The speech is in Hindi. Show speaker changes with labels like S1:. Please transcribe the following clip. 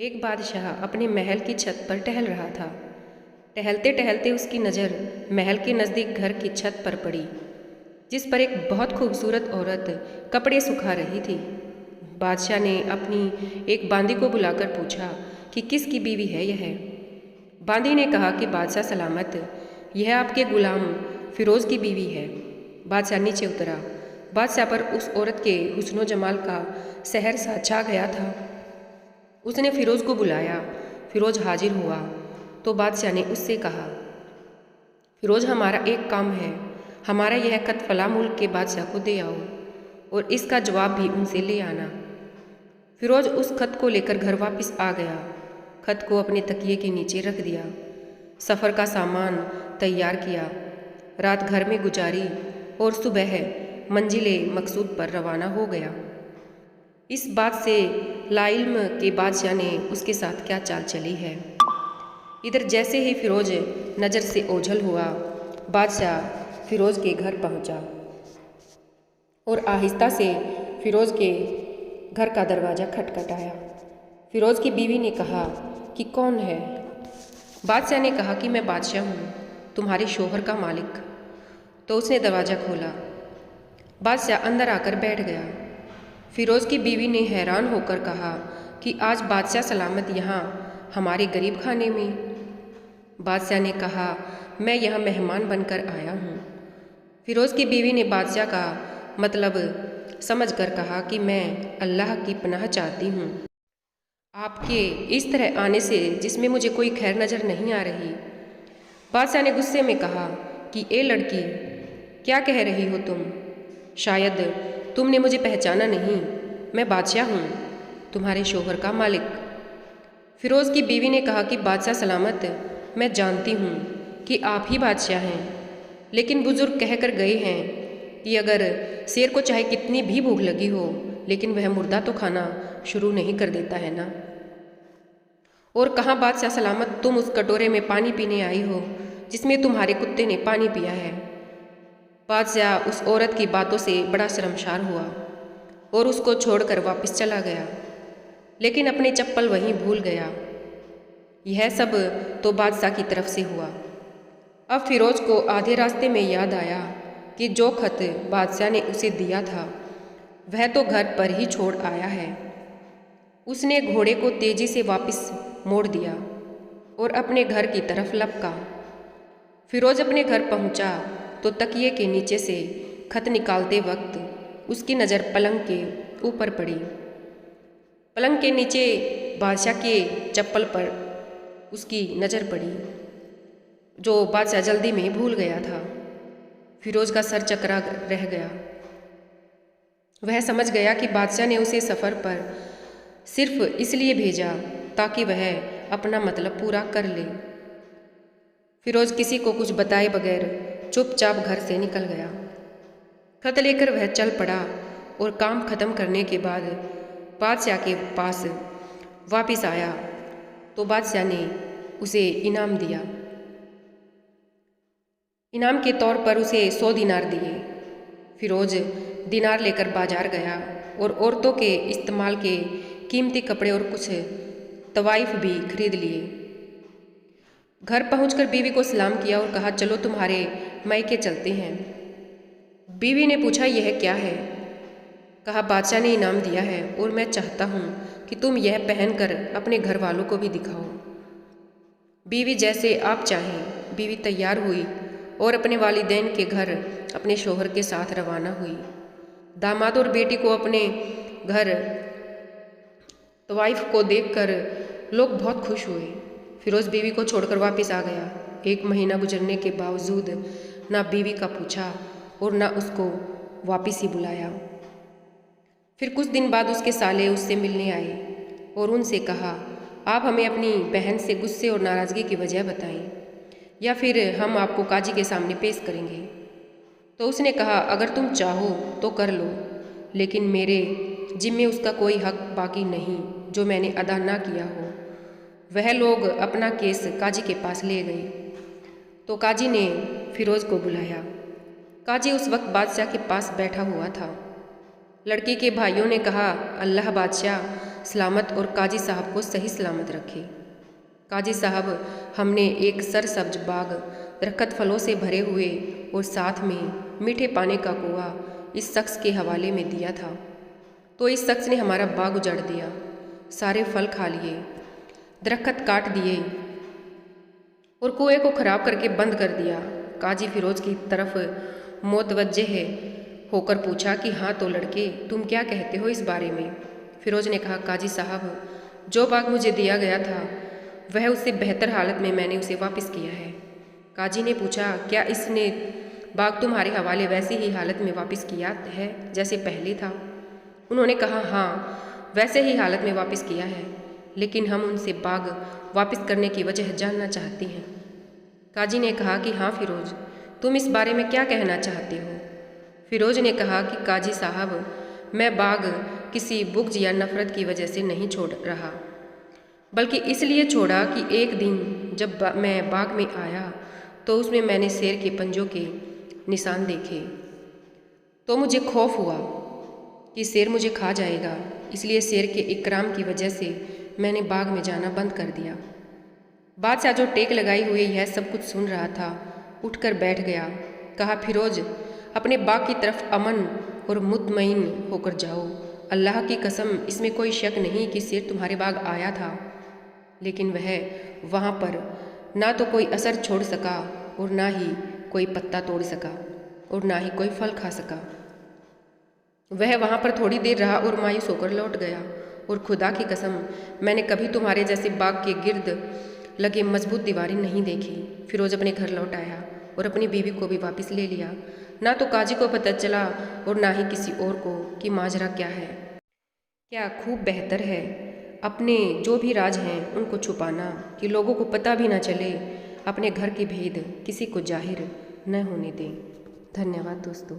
S1: एक बादशाह अपने महल की छत पर टहल रहा था। टहलते टहलते उसकी नज़र महल के नज़दीक घर की छत पर पड़ी, जिस पर एक बहुत खूबसूरत औरत कपड़े सुखा रही थी। बादशाह ने अपनी एक बांदी को बुलाकर पूछा कि किसकी बीवी है यह। बांदी ने कहा कि बादशाह सलामत, यह आपके गुलाम फिरोज़ की बीवी है। बादशाह नीचे उतरा। बादशाह पर उस औरत के हुस्नो जमाल का सहर सा छा गया था। उसने फिरोज़ को बुलाया। फिरोज़ हाजिर हुआ तो बादशाह ने उससे कहा, फिरोज़, हमारा एक काम है। हमारा यह खत फला मुल्क के बादशाह को दे आओ और इसका जवाब भी उनसे ले आना। फिरोज़ उस खत को लेकर घर वापस आ गया। खत को अपने तकिए के नीचे रख दिया। सफ़र का सामान तैयार किया। रात घर में गुजारी और सुबह मंजिले मकसूद पर रवाना हो गया। इस बात से लाइल्म के बादशाह ने उसके साथ क्या चाल चली है। इधर जैसे ही फिरोज नज़र से ओझल हुआ, बादशाह फिरोज़ के घर पहुंचा और आहिस्ता से फिरोज़ के घर का दरवाज़ा खटखटाया। फिरोज़ की बीवी ने कहा कि कौन है। बादशाह ने कहा कि मैं बादशाह हूँ, तुम्हारे शोहर का मालिक। तो उसने दरवाज़ा खोला। बादशाह अंदर आकर बैठ गया। फिरोज़ की बीवी ने हैरान होकर कहा कि आज बादशाह सलामत यहाँ हमारे गरीब खाने में। बादशाह ने कहा, मैं यहाँ मेहमान बनकर आया हूँ। फिरोज़ की बीवी ने बादशाह का मतलब समझकर कहा कि मैं अल्लाह की पनाह चाहती हूँ आपके इस तरह आने से, जिसमें मुझे कोई खैर नज़र नहीं आ रही। बादशाह ने गुस्से में कहा कि ए लड़की, क्या कह रही हो तुम? शायद तुमने मुझे पहचाना नहीं। मैं बादशाह हूँ, तुम्हारे शोहर का मालिक। फिरोज़ की बीवी ने कहा कि बादशाह सलामत, मैं जानती हूँ कि आप ही बादशाह हैं, लेकिन बुज़ुर्ग कह कर गए हैं कि अगर शेर को चाहे कितनी भी भूख लगी हो, लेकिन वह मुर्दा तो खाना शुरू नहीं कर देता है ना। और कहाँ बादशाह सलामत, तुम उस कटोरे में पानी पीने आई हो जिसमें तुम्हारे कुत्ते ने पानी पिया है। बादशाह उस औरत की बातों से बड़ा शर्मसार हुआ और उसको छोड़कर वापस चला गया, लेकिन अपनी चप्पल वहीं भूल गया। यह सब तो बादशाह की तरफ से हुआ। अब फिरोज़ को आधे रास्ते में याद आया कि जो खत बादशाह ने उसे दिया था वह तो घर पर ही छोड़ आया है। उसने घोड़े को तेजी से वापस मोड़ दिया और अपने घर की तरफ लपका। फिरोज़ अपने घर पहुंचा तो तकिए के नीचे से खत निकालते वक्त उसकी नज़र पलंग के ऊपर पड़ी। पलंग के नीचे बादशाह के चप्पल पर उसकी नज़र पड़ी, जो बादशाह जल्दी में भूल गया था। फिरोज़ का सर चकरा रह गया। वह समझ गया कि बादशाह ने उसे सफ़र पर सिर्फ इसलिए भेजा ताकि वह अपना मतलब पूरा कर ले। फिरोज़ किसी को कुछ बताए बगैर चुपचाप घर से निकल गया। खत लेकर वह चल पड़ा और काम खत्म करने के बाद बादशाह के पास वापस आया तो बादशाह ने उसे इनाम दिया। इनाम के तौर पर उसे 100 दिनार दिए। फिरोज़ दिनार लेकर बाजार गया और औरतों के इस्तेमाल के कीमती कपड़े और कुछ तवाइफ भी खरीद लिए। घर पहुंचकर बीवी को सलाम किया और कहा, चलो तुम्हारे मायके चलते हैं। बीवी ने पूछा, यह क्या है? कहा, बादशाह ने इनाम दिया है और मैं चाहता हूँ कि तुम यह पहनकर अपने घर वालों को भी दिखाओ। बीवी, जैसे आप चाहें। बीवी तैयार हुई और अपने वालिदैन के घर अपने शोहर के साथ रवाना हुई। दामाद और बेटी को अपने घर तवाइफ को देखकर लोग बहुत खुश हुए। फिरोज़ बीवी को छोड़कर वापस आ गया। 1 महीना गुजरने के बावजूद ना बीवी का पूछा और ना उसको वापस ही बुलाया। फिर कुछ दिन बाद उसके साले उससे मिलने आए और उनसे कहा, आप हमें अपनी बहन से गुस्से और नाराज़गी की वजह बताएं या फिर हम आपको काजी के सामने पेश करेंगे। तो उसने कहा, अगर तुम चाहो तो कर लो, लेकिन मेरे जिम्मे उसका कोई हक बाकी नहीं जो मैंने अदा ना किया हो। वह लोग अपना केस काजी के पास ले गए तो काजी ने फिरोज़ को बुलाया। काजी उस वक्त बादशाह के पास बैठा हुआ था। लड़की के भाइयों ने कहा, अल्लाह बादशाह सलामत और काजी साहब को सही सलामत रखे। काजी साहब, हमने एक सरसब्ज बाग दरख्त फलों से भरे हुए और साथ में मीठे पानी का कुआं इस शख्स के हवाले में दिया था, तो इस शख्स ने हमारा बाग उजाड़ दिया, सारे फल खा लिए, दरख्त काट दिए और कुएं को खराब करके बंद कर दिया। काजी फिरोज की तरफ मुतवज्जह होकर पूछा कि हाँ तो लड़के, तुम क्या कहते हो इस बारे में? फिरोज ने कहा, काजी साहब, जो बाग मुझे दिया गया था वह उससे बेहतर हालत में मैंने उसे वापस किया है। काजी ने पूछा, क्या इसने बाग तुम्हारे हवाले वैसी ही हालत में वापस किया है जैसे पहले था? उन्होंने कहा, हाँ वैसे ही हालत में वापस किया है, लेकिन हम उनसे बाग वापस करने की वजह जानना चाहते हैं। काजी ने कहा कि हाँ फिरोज, तुम इस बारे में क्या कहना चाहते हो? फिरोज ने कहा कि काजी साहब, मैं बाग किसी बुग़्ज़ या नफ़रत की वजह से नहीं छोड़ रहा, बल्कि इसलिए छोड़ा कि एक दिन जब मैं बाग में आया तो उसमें मैंने शेर के पंजों के निशान देखे, तो मुझे खौफ हुआ कि शेर मुझे खा जाएगा। इसलिए शेर के इकराम की वजह से मैंने बाग में जाना बंद कर दिया। बादशाह जो टेक लगाई हुए यह सब कुछ सुन रहा था, उठकर बैठ गया। कहा, फिरोज, अपने बाग की तरफ अमन और मुतमईन होकर जाओ। अल्लाह की कसम, इसमें कोई शक नहीं कि शेर तुम्हारे बाग आया था, लेकिन वह वहाँ पर ना तो कोई असर छोड़ सका और ना ही कोई पत्ता तोड़ सका और ना ही कोई फल खा सका। वह वहाँ पर थोड़ी देर रहा और मायूस होकर लौट गया। और खुदा की कसम, मैंने कभी तुम्हारे जैसे बाग के गिर्द लगे मजबूत दीवारें नहीं देखी। फिरोज अपने घर लौट आया और अपनी बीवी को भी वापस ले लिया। ना तो काजी को पता चला और ना ही किसी और को कि माजरा क्या है। क्या खूब बेहतर है अपने जो भी राज हैं उनको छुपाना, कि लोगों को पता भी ना चले, अपने घर के भेद किसी को जाहिर न होने दें। धन्यवाद दोस्तों।